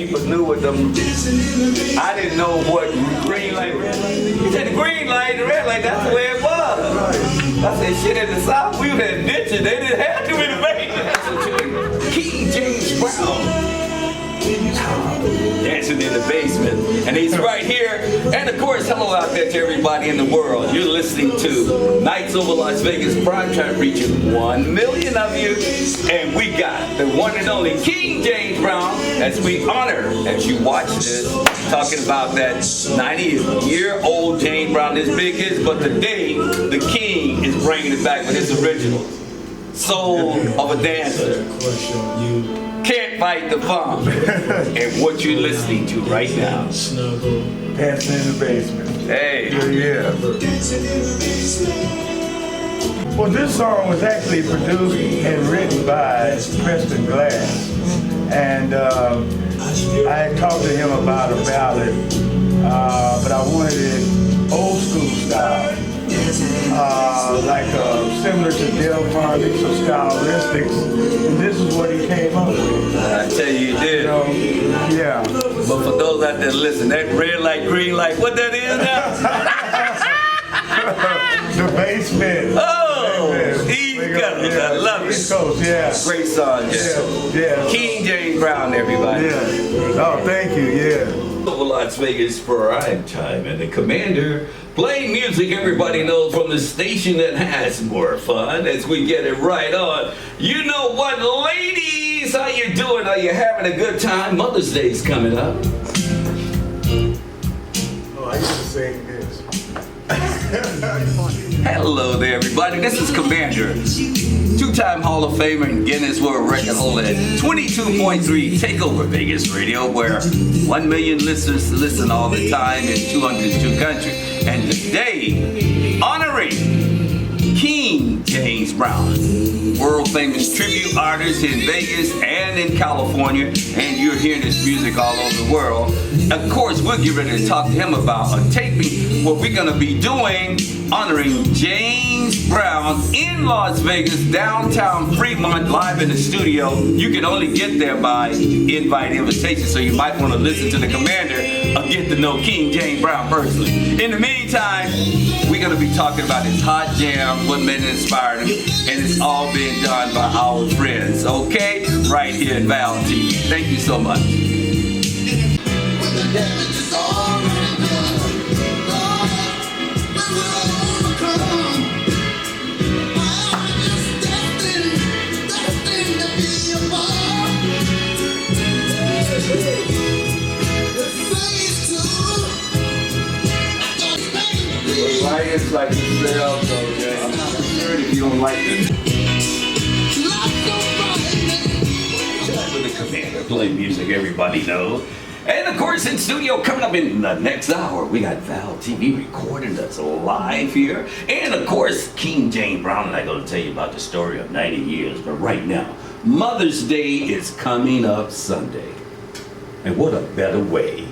people knew what them. I didn't know what green light, red light. He said the green light, the red light. That's the way it was. I said, shit, in the South, we was in ditches. They didn't have to be the basement. King James Brown. Dancing in the basement, and he's right here. And of course, hello out there to everybody in the world. You're listening to Nights Over Las Vegas Primetime, reaching 1 million of you, and we got the one and only King James Brown as we honor, as you watch this, talking about that 90-year-old James Brown. This big hits, but today the King is bringing it back with his original Soul of a Dancer. Can't Fight the Funk. And what you're listening to right now. Dancing in the Basement. Hey. Yeah. Well, this song was actually produced and written by Preston Glass. And I had talked to him about a ballad, but I wanted it old school style. Like similar to Delphonics or Stylistics, and this is what he came up with. I tell you, he did. Yeah. But for those out there listen, that red light, green light, what that is now? The basement. Oh, East Coast, I love it. East Coast, yeah. Great song, yeah. King James Brown, everybody. Yeah. Oh, thank you, yeah. Over Las Vegas prime time, and the commander playing music everybody knows from the station that has more fun as we get it right on. You know what, ladies? How you doing? Are you having a good time? Mother's Day's coming up. Oh, I used to sing this. Hello there, everybody. This is Commander, two-time Hall of Famer and Guinness World Record holder at 22.3 Takeover Vegas Radio, where 1 million listeners listen all the time in 202 countries. And today, honoring King James Brown, world famous tribute artist in Vegas and in California, and you're hearing this music all over the world. Of course, we'll get ready to talk to him about a taping, what we're gonna be doing, honoring James Brown in Las Vegas, downtown Fremont, live in the studio. You can only get there by invite invitation, so you might want to listen to the commander or get to know King James Brown personally. In the meantime, we're gonna be talking about his hot jam, what made it inspired him, and it's all being done by our friends, okay? Right here at Val TV. Thank you so much. It's like yourself, so I'm not sure if you don't like it. With the commander playing music everybody knows. And of course, in studio coming up in the next hour, we got Val TV recording us live here. And of course, King James Brown, and I'm going to tell you about the story of 90 years. But right now, Mother's Day is coming up Sunday. And what a better way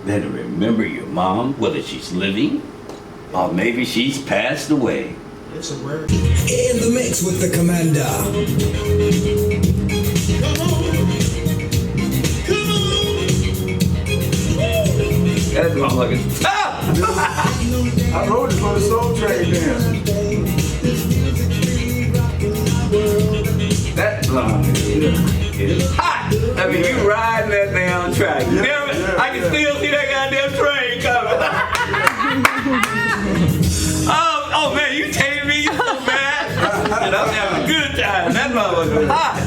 than to remember your mom, whether she's living or maybe she's passed away. It's a word. In the mix with the commander. Come on. That's motherfucker. Ah! I wrote it for the Soul Train dance. That blonde is hot. I mean, you riding that damn track. Damn it, I can still see that goddamn train coming. Oh man, you taking me so bad. And I'm having a good time. That motherfucker hot.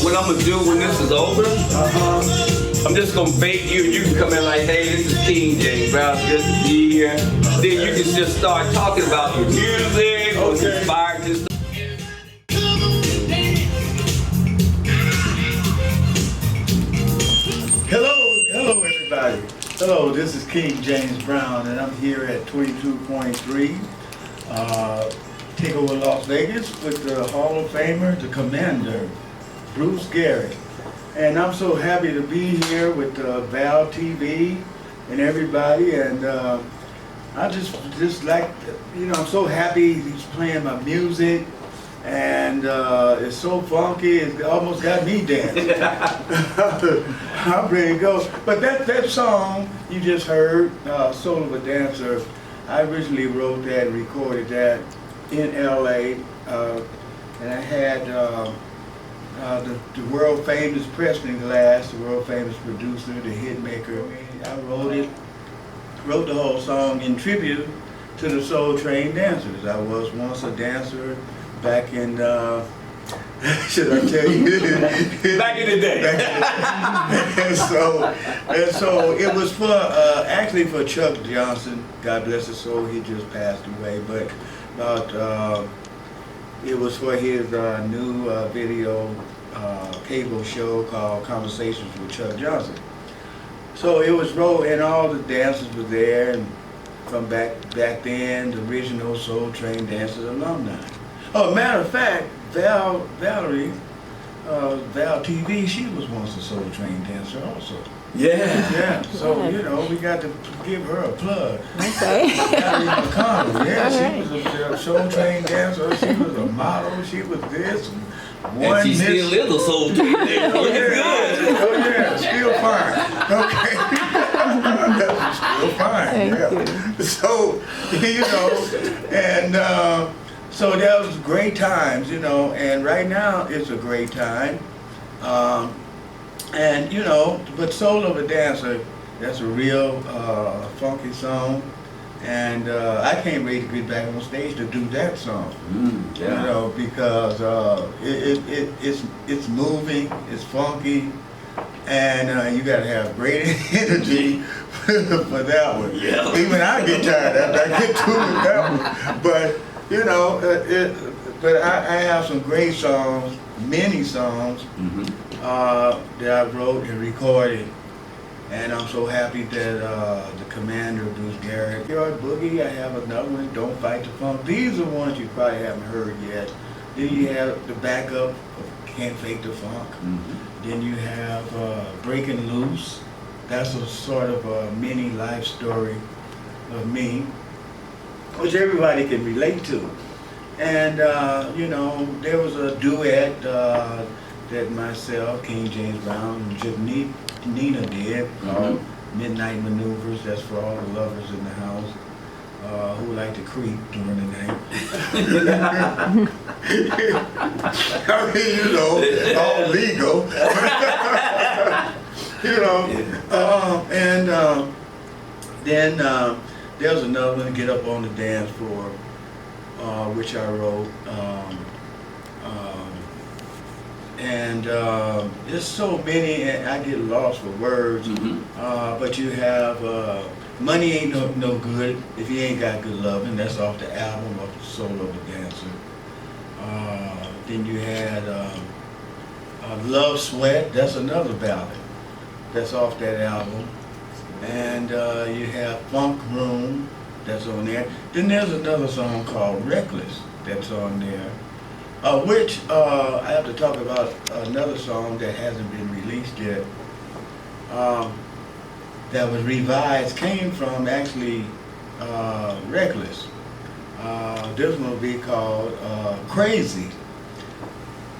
What I'm gonna do when this is over, I'm just gonna bait you. You can come in like, hey, this is King James Brown, good to be here. Then you can just start talking about your music, what's inspired you. Hello everybody. Hello, this is King James Brown, and I'm here at 22.3 Takeover Las Vegas with the Hall of Famer, the Commander, Bruce Garrett. And I'm so happy to be here with Val TV and everybody, and I just like, you know, I'm so happy he's playing my music, and it's so funky, it almost got me dancing. I'm ready to go. But that song you just heard, Soul of a Dancer, I originally wrote that and recorded that in LA, and I had the world famous Preston Glass, the world famous producer, the hit maker. I wrote the whole song in tribute to the Soul Train dancers. I was once a dancer back in, should I tell you? Back in the day. and so it was for, actually for Chuck Johnson, God bless his soul, he just passed away, but it was for his new video cable show called Conversations with Chuck Johnson. So it was wrote, and all the dancers were there, and from back then, the original Soul Train Dancers alumni. Oh, matter of fact, Valerie, Val TV, she was once a Soul Train dancer also. Yeah. Yeah, so, you know, we got to give her a plug. Okay. Valerie McCONNEll, yeah, All she was a Soul Train dancer, she was a model, she was this. And she still is a Soul Train dancer. Oh, Looking yeah. good. Oh, yeah, still fine. Okay. Still fine, Thank yeah. So, you know, and so that was great times, you know, and right now it's a great time. And, you know, but Soul of a Dancer, that's a real funky song. And I can't wait to get back on stage to do that song. Yeah. You know, because it's moving, it's funky, and you got to have great energy for that one. Yeah. Even I get tired after I get through with that one. But you know, but I have some great songs, many songs that I wrote and recorded. And I'm so happy that the Commander, Bruce Garrett, Yard Boogie, I have another one, Don't Fight the Funk. These are ones you probably haven't heard yet. Then you have the backup of Can't Fake the Funk. Then you have Breaking Loose. That's a sort of a mini life story of me, which everybody can relate to. And, you know, there was a duet that myself, King James Brown, and just Nina did called Midnight Maneuvers. That's for all the lovers in the house who like to creep during the night. I mean, you know, all legal. You know, and then there's another one, Get Up on the Dance Floor, which I wrote. And there's so many, and I get lost for words. But you have Money Ain't no Good If You Ain't Got Good Lovin'. That's off the album of the Soul of the Dancer. Then you had Love Sweat. That's another ballad. That's off that album. And you have Funk Room. That's on there. Then there's another song called Reckless that's on there. Which I have to talk about another song that hasn't been released yet. That was revised, came from actually Reckless. This one will be called Crazy.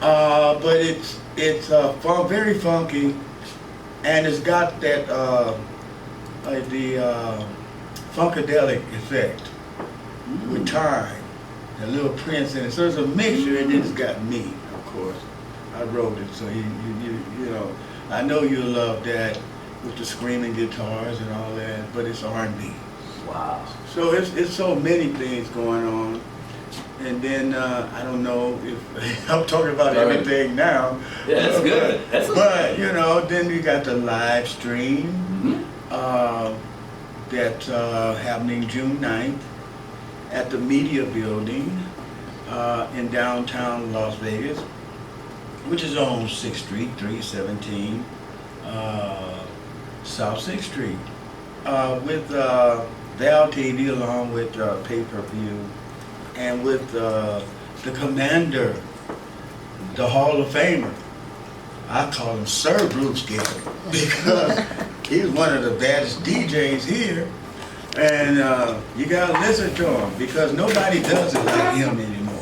But it's very funky, and it's got that the funkadelic effect with time. A little Prince in it, so it's a mixture, and then it's got me, of course. I wrote it, so you know, I know you'll love that with the screaming guitars and all that, but it's R&B. Wow. So it's so many things going on, and then I don't know if I'm talking about everything now. Yeah, that's good. That's but you know, then you got the live stream that's happening June 9th. At the Media Building in downtown Las Vegas, which is on 6th Street, 317 South 6th Street. with Val TV along with pay-per-view, and with the Commander, the Hall of Famer. I call him Sir Bruce Gary because he's one of the baddest DJs here, and you gotta listen to him because nobody does it like him anymore.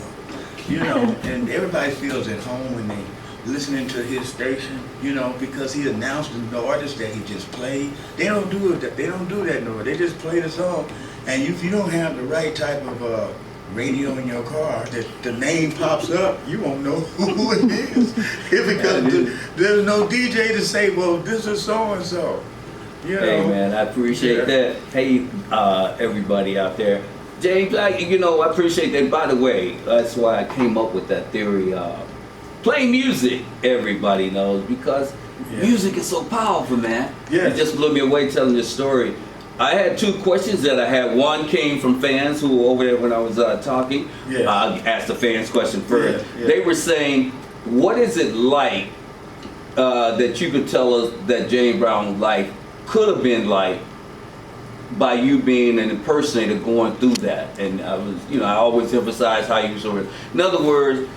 You know, and everybody feels at home when they listening to his station, you know, because he announced the artist that he just played. They don't do it. They don't do that no more. They just play the song, and if you don't have the right type of radio in your car, that the name pops up, you won't know who it is. Because there's no DJ to say, well, this is so and so. You know? Hey man, I appreciate that. Hey, everybody out there, James, I appreciate that. By the way, that's why I came up with that theory. Play music, everybody knows, because music is so powerful, man. Yeah. It just blew me away telling this story. I had two questions that I had. One came from fans who were over there when I was talking. Yeah. I asked the fans question first. Yeah. They were saying, what is it like that you could tell us that James Brown's life could have been like by you being an impersonator going through that? And I was, I always emphasize how you sort of, in other words,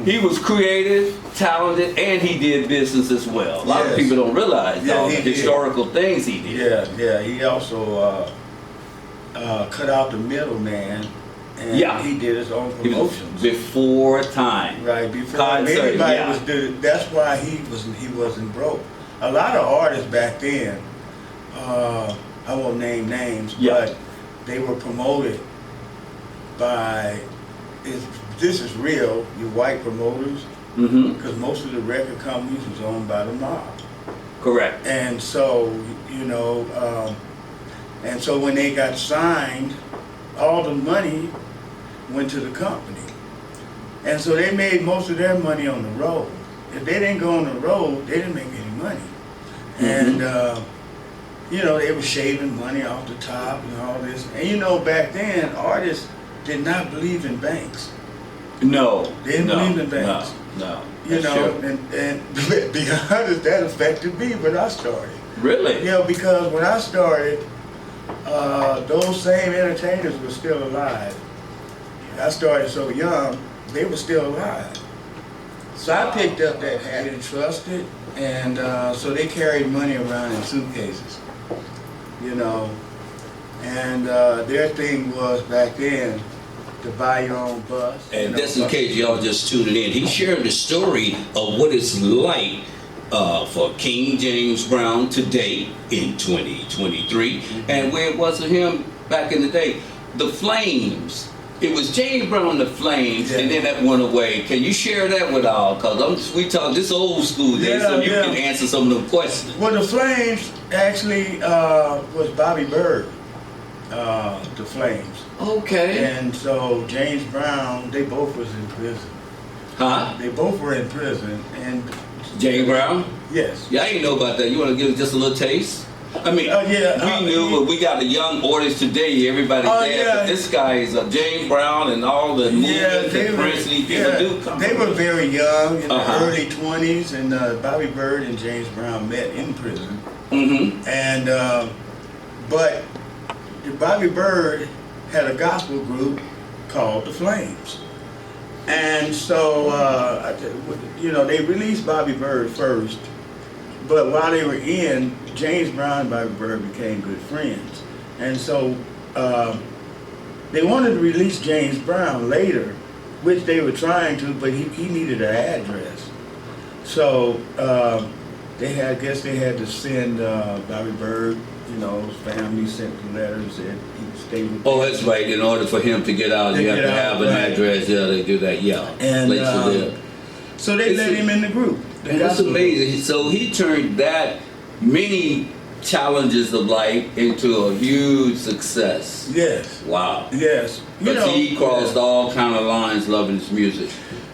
he was creative, talented, and he did business as well. A lot of people don't realize all the historical things he did. Yeah. He also cut out the middleman, and he did his own promotions before time. Right before Concert, anybody was doing. That's why he wasn't broke. A lot of artists back then, I won't name names, but they were promoted by. This is real, you white promoters, because most of the record companies was owned by the mob. Correct. And so, and so when they got signed, all the money went to the company. And so they made most of their money on the road. If they didn't go on the road, they didn't make any money. And, they were shaving money off the top and all this. And back then, artists did not believe in banks. No. They didn't believe in banks. No. And to be honest, that affected me when I started. Really? Because when I started, those same entertainers were still alive. I started so young, they were still alive. So I picked up that habit and trusted, and so they carried money around in suitcases, and their thing was back then, to buy your own bus. And just in case y'all just tuning in, he shared the story of what it's like for King James Brown today in 2023, and where it was for him back in the day. The Flames. It was James Brown, the Flames, and then that went away. Can you share that with all? Because we talk this old school days, so you can answer some of the questions. Well, the Flames actually was Bobby Bird. The Flames. Okay. And so James Brown, they both was in prison. Huh? They both were in prison. And James Brown? Yes. Yeah, I didn't know about that. You want to give us just a little taste? I mean, we knew, but we got a young audience today. Everybody's there. But this guy is James Brown and all the movements and Prince and people do come. They were very young, in the early 20s, and Bobby Bird and James Brown met in prison. And but Bobby Bird had a gospel group called the Flames. And so, they released Bobby Bird first, but while they were in, James Brown and Bobby Bird became good friends. And so, they wanted to release James Brown later, which they were trying to, but he needed an address. So, they had to send Bobby Bird, his family sent the letters that he stayed with. Oh, that's right. In order for him to get out, you have to have an address. Yeah, they do that. Yeah. And so they let him in the group. And that's amazing. So he turned that many challenges of life into a huge success. Yes. Wow. Yes. But he crossed all kind of lines loving his music.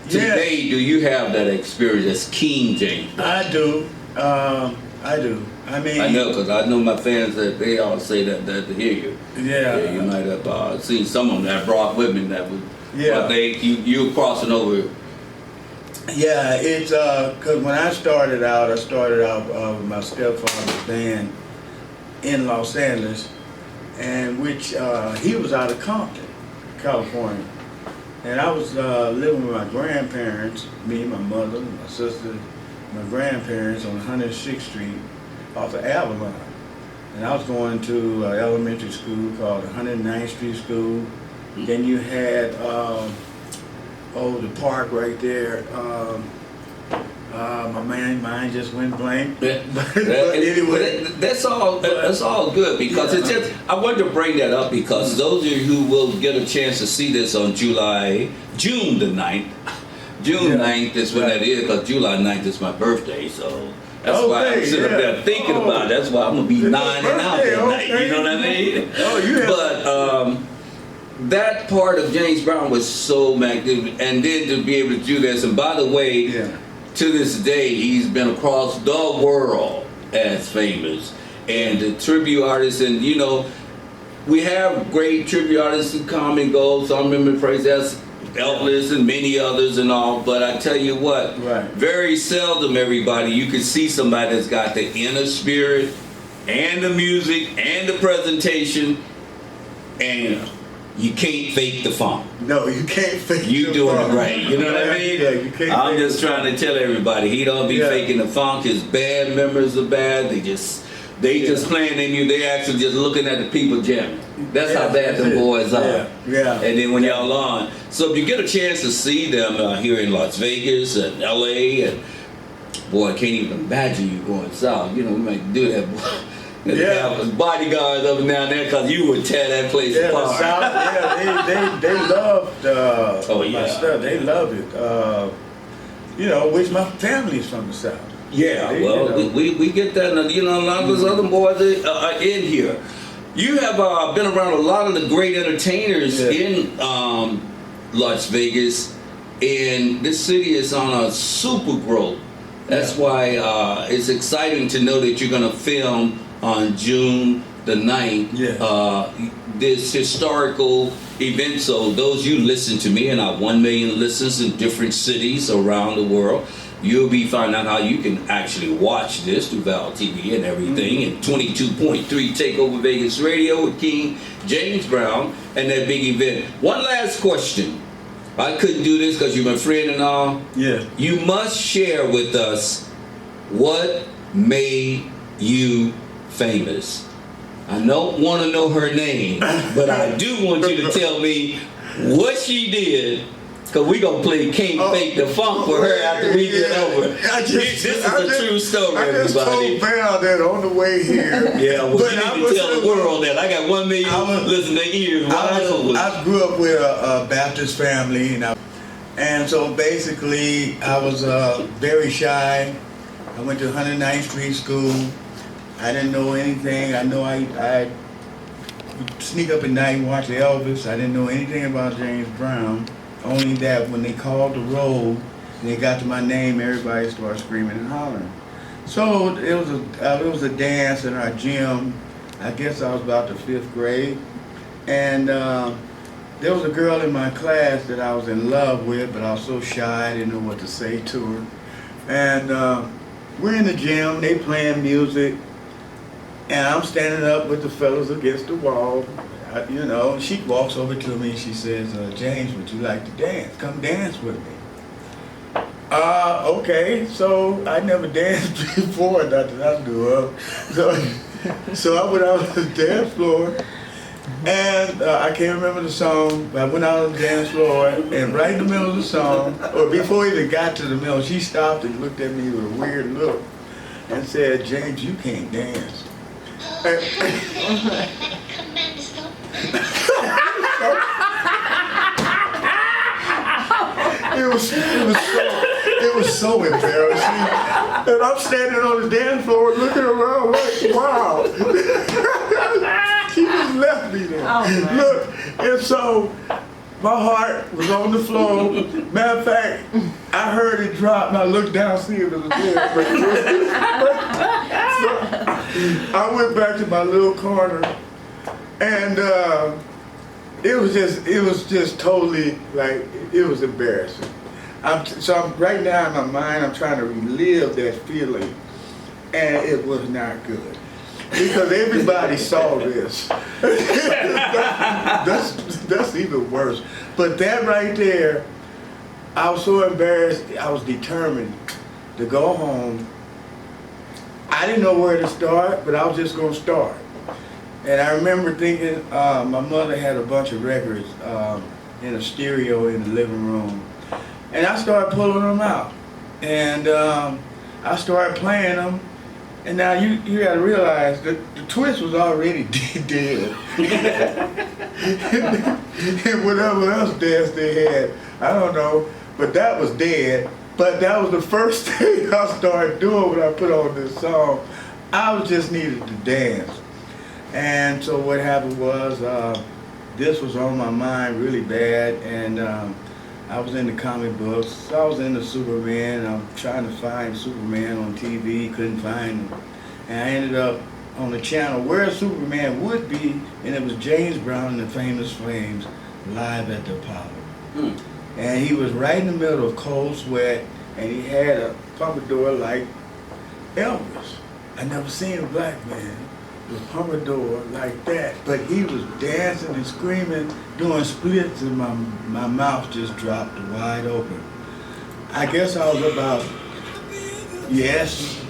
Today, do you have that experience as King James? I do. I do. I mean, I know, because I know my fans that they all say that to hear you. Yeah. You might have seen some of them that brought women that would. But you're crossing over. Yeah, it's because when I started out with my stepfather's band, in Los Angeles, and which he was out of Compton, California. And I was living with my grandparents, me, my mother, my sister, my grandparents on 106th Street off of Avalon. And I was going to elementary school called 109th Street School. Then you had, the park right there. My mind just went blank. Yeah. But anyway. That's all good because it's just, I wanted to bring that up because those of you who will get a chance to see this on June the 9th, June 9th is when that is, because July 9th is my birthday, so that's why I'm sitting up there thinking about it. That's why I'm going to be 9 and out that night, you know what I mean? But that part of James Brown was so magnificent, and then to be able to do this, and by the way, to this day, he's been across the world as famous, and the tribute artists, and you know, we have great tribute artists who come and go. Some of them praise as Elvis and many others and all, but I tell you what, very seldom everybody, you can see somebody that's got the inner spirit and the music and the presentation, and you can't fake the funk. No, you can't fake you the doing funk. it right. You know what I mean? Yeah, you can't I'm fake just the trying to tell everybody, he don't be faking the funk. His band members are bad. They just playing their music. They actually just looking at the people jamming. That's how bad the boys are. Yeah. And then when y'all on, so if you get a chance to see them here in Las Vegas and LA, and boy, I can't even imagine you going south. You know, we might do that. Have bodyguards up and down there because you would tear that place apart. The South, they loved my stuff. They loved it. You know, which my family's from the South. Yeah, we get that. And, you know, a lot of those other boys are in here. You have been around a lot of the great entertainers in Las Vegas, and this city is on a super growth. That's why it's exciting to know that you're going to film on June the 9th, this historical event. So those you listen to me and our 1 million listeners in different cities around the world, you'll be finding out how you can actually watch this through Val TV and everything, and 22.3 Takeover Vegas Radio with King James Brown and that big event. One last question. I couldn't do this because you're my friend and all. Yeah. You must share with us what made you famous. I don't want to know her name, but I do want you to tell me what she did, because we're going to play Can't Fake the Funk for her after we get over. This is a true story, everybody. I just told Val that on the way here. Yeah, well, you need to tell the world that. I got 1 million listening ears. I grew up with a Baptist family, and so basically I was very shy. I went to 109th Street School. I didn't know anything. I know I would sneak up at night and watch Elvis. I didn't know anything about James Brown. Only that when they called the roll and they got to my name, everybody started screaming and hollering. So it was a dance in our gym. I guess I was about the 5th grade. And there was a girl in my class that I was in love with, but I was so shy, I didn't know what to say to her. And we're in the gym, they playing music, and I'm standing up with the fellas against the wall. You know, she walks over to me and she says, James, would you like to dance? Come dance with me. Okay, so I never danced before, not that I knew of. So I went out to the dance floor, and I can't remember the song, but I went out on the dance floor, and right in the middle of the song, or before we even got to the middle, she stopped and looked at me with a weird look and said, James, you can't dance. It was so embarrassing. And I'm standing on the dance floor looking around like, wow. She just left me there. Oh, look, and so my heart was on the floor. Matter of fact, I heard it drop and I looked down to see if it was there. So I went back to my little corner, and it was just totally, like, it was embarrassing. Right now in my mind, I'm trying to relive that feeling, and it was not good. because everybody saw this. That's even worse. But that right there, I was so embarrassed. I was determined to go home. I didn't know where to start, but I was just going to start. And I remember thinking, my mother had a bunch of records in a stereo in the living room. And I started pulling them out. And I started playing them. And now you got to realize that the Twist was already dead. And whatever else dance they had, I don't know, but that was dead. But that was the first thing I started doing when I put on this song. I just needed to dance. And so what happened was, this was on my mind really bad, and I was in the comic books. I was into Superman. I'm trying to find Superman on TV, couldn't find him. And I ended up on the channel where Superman would be, and it was James Brown and the Famous Flames live at the Apollo. And he was right in the middle of Cold Sweat, and he had a pompadour like Elvis. I never seen a black man with a pompadour like that, but he was dancing and screaming, doing splits, and my mouth just dropped wide open. I guess I was about, yes.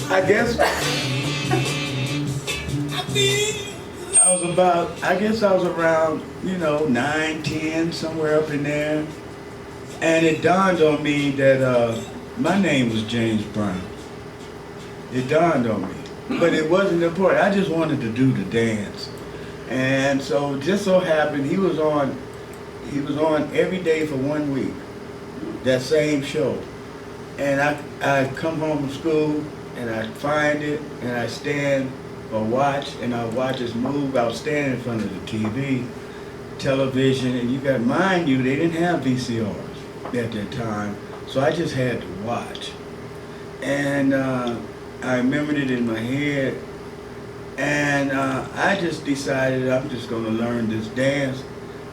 I guess I was around, 9, 10, somewhere up in there. And it dawned on me that my name was James Brown. It dawned on me. But it wasn't important. I just wanted to do the dance. And so just so happened he was on every day for 1 week, that same show. And I come home from school and I find it and I stand or watch, and I watch us move. I was standing in front of the television, and you got, mind you, they didn't have VCRs at that time, so I just had to watch. And I remembered it in my head, and I just decided I'm just going to learn this dance.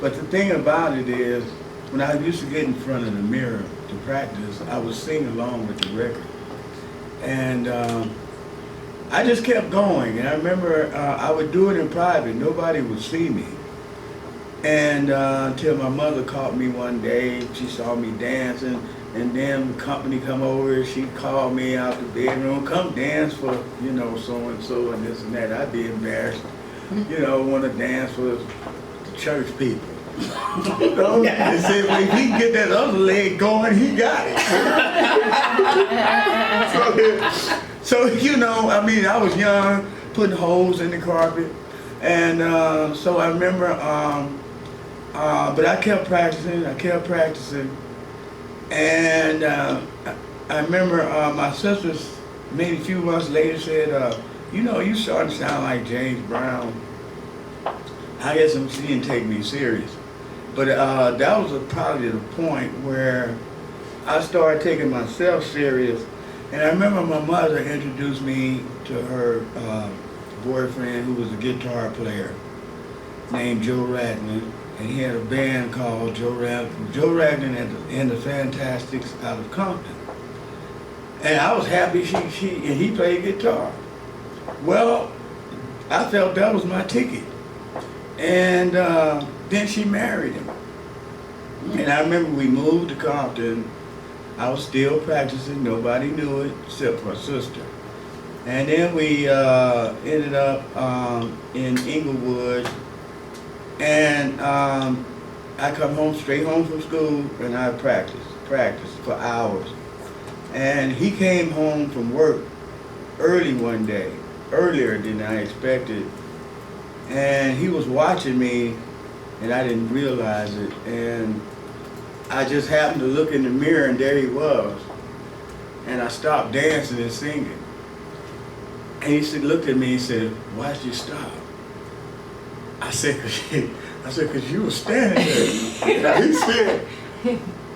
But the thing about it is, when I used to get in front of the mirror to practice, I would sing along with the record. And I just kept going, and I remember I would do it in private. Nobody would see me. And until my mother caught me one day, she saw me dancing, and then the company come over, she called me out the bedroom, come dance for, so-and-so and this and that. I'd be embarrassed, want to dance for the church people. They said, well, if he can get that other leg going, he got it. So, I was young, putting holes in the carpet. And so I remember, but I kept practicing. And I remember my sisters, maybe a few months later, said, you starting to sound like James Brown. I guess she didn't take me serious. But that was probably the point where I started taking myself serious. And I remember my mother introduced me to her boyfriend, who was a guitar player, named Joe Ragland. And he had a band called Joe Ragland and the Fantastics out of Compton. And I was happy and he played guitar. Well, I felt that was my ticket. And then she married him. And I remember we moved to Compton. I was still practicing, nobody knew it except for a sister. And then we ended up in Inglewood, and I come straight home from school, and I practiced for hours. And he came home from work early one day, earlier than I expected, and he was watching me, and I didn't realize it, and I just happened to look in the mirror, and there he was. And I stopped dancing and singing. And he looked at me and said, why'd you stop? I said, cause you were standing there.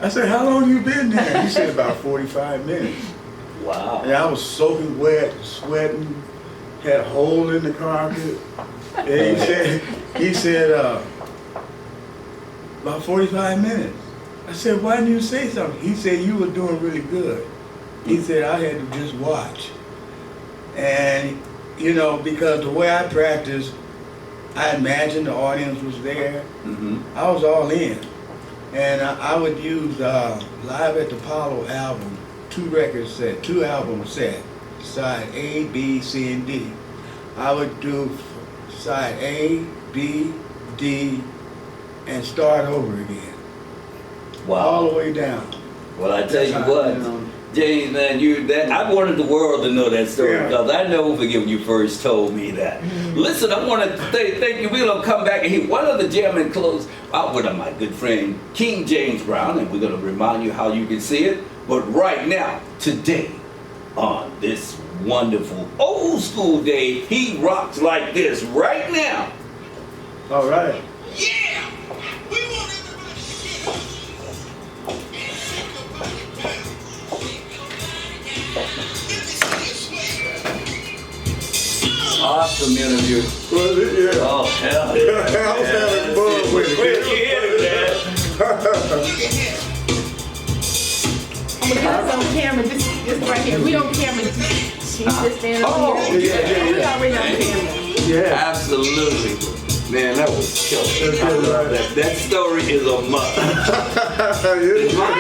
I said, how long you been there? He said, about 45 minutes. Wow. And I was soaking wet, sweating, had a hole in the carpet. And he said, about 45 minutes. I said, why didn't you say something? He said, you were doing really good. He said, I had to just watch. And, you know, because the way I practice, I imagined the audience was there. I was all in. And I would use Live at the Apollo album, 2 album set, side A, B, C, and D. I would do side A, B, D, and start over again. Wow. All the way down. Well, I tell you what, James, man, I wanted the world to know that story because I never forget when you first told me that. Listen, I want to thank you. We're going to come back and hear one of the gentlemen close out with my good friend, King James Brown, and we're going to remind you how you can see it. But right now, today, on this wonderful old school day, he rocks like this right now. All right. Yeah! We want everybody to get up and shake your body down. Let me see you sway. Awesome interview. Was it? Yeah. Oh, hell yeah. I was having fun with it. Where'd you hear it, man? Look at here. I'm gonna get us on camera, this right here. We on camera. She's just standing Oh, over here. yeah. We already on camera. Yeah. Absolutely. Man, that was killer. That's I good, love right? that. That story is a must. That story Because right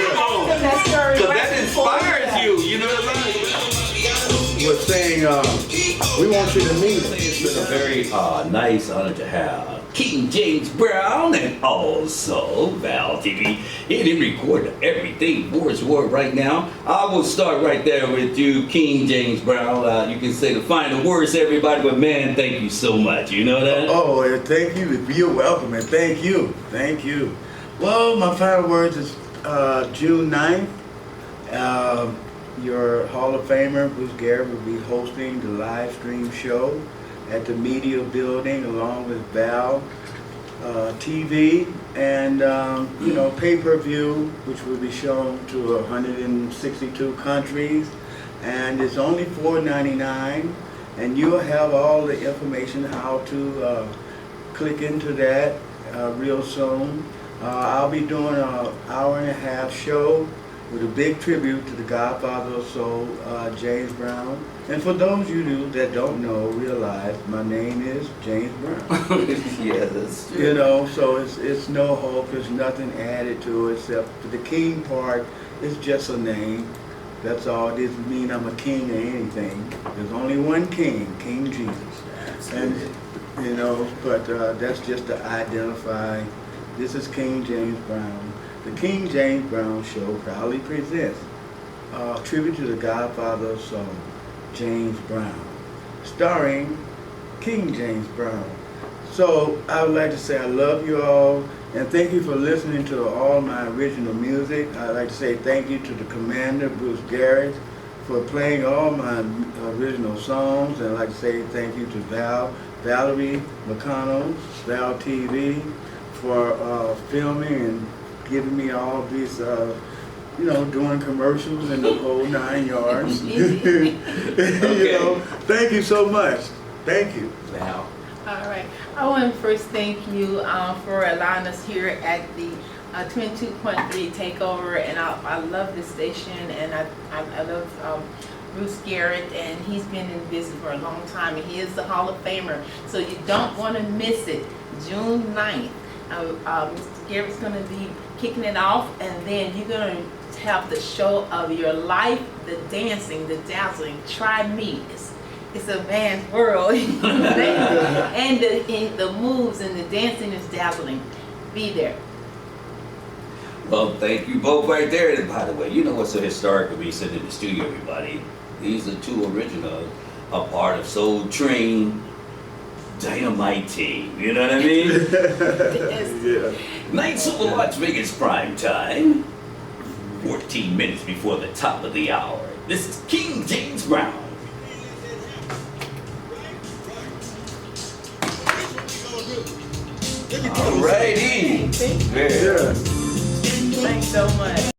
that before inspires that. you know what I'm saying? Was saying, we want you to meet us. It's been a very nice honor to have King James Brown and also Val TV. He didn't record everything Boris Ward right now. I will start right there with you, King James Brown. You can say the final words, everybody, but man, thank you so much. You know that? Oh, and thank you. You're welcome, and thank you. Thank you. Well, my final words is June 9th. Your Hall of Famer, Bruce Garrett, will be hosting the live stream show at the Media Building along with Val TV and, you know, pay-per-view, which will be shown to 162 countries. And it's only $4.99, and you'll have all the information how to click into that real soon. I'll be doing an hour-and-a-half show with a big tribute to the Godfather of Soul, James Brown. And for those of you that don't know, realize my name is James Brown. Yeah, that's true. You know, so it's no hope, there's nothing added to it except for the king part is just a name. That's all. It doesn't mean I'm a king or anything. There's only one king, King Jesus. And, you know, but that's just to identify. This is King James Brown. The King James Brown Show proudly presents a tribute to the Godfather of Soul, James Brown, starring King James Brown. So I would like to say I love you all, and thank you for listening to all my original music. I'd like to say thank you to the commander, Bruce Garrett, for playing all my original songs, and I'd like to say thank you to Valerie McCONNELL, Val TV, for filming and giving me all these, you know, doing commercials and the whole 9 yards. You know, thank you so much. Thank you. Val. All right. I want to first thank you for allowing us here at the 22.3 Takeover, and I love this station, and I love Bruce Garrett, and he's been in business for a long time, and he is the Hall of Famer, so you don't want to miss it. June 9th. Mr. Garrett's going to be kicking it off, and then you're going to have the show of your life, the dancing, the dazzling. Try me. It's a man's world. And the moves and the dancing is dazzling. Be there. Well, thank you both right there. And by the way, you know what's so historic when we sit in the studio, everybody? These are two originals, a part of Soul Train Dynamite Team. You know what I mean? Yeah. Nights of Las Vegas prime time. 14 minutes before the top of the hour. This is King James Brown. Alrighty. Thank you. Very Yeah. Thanks so much.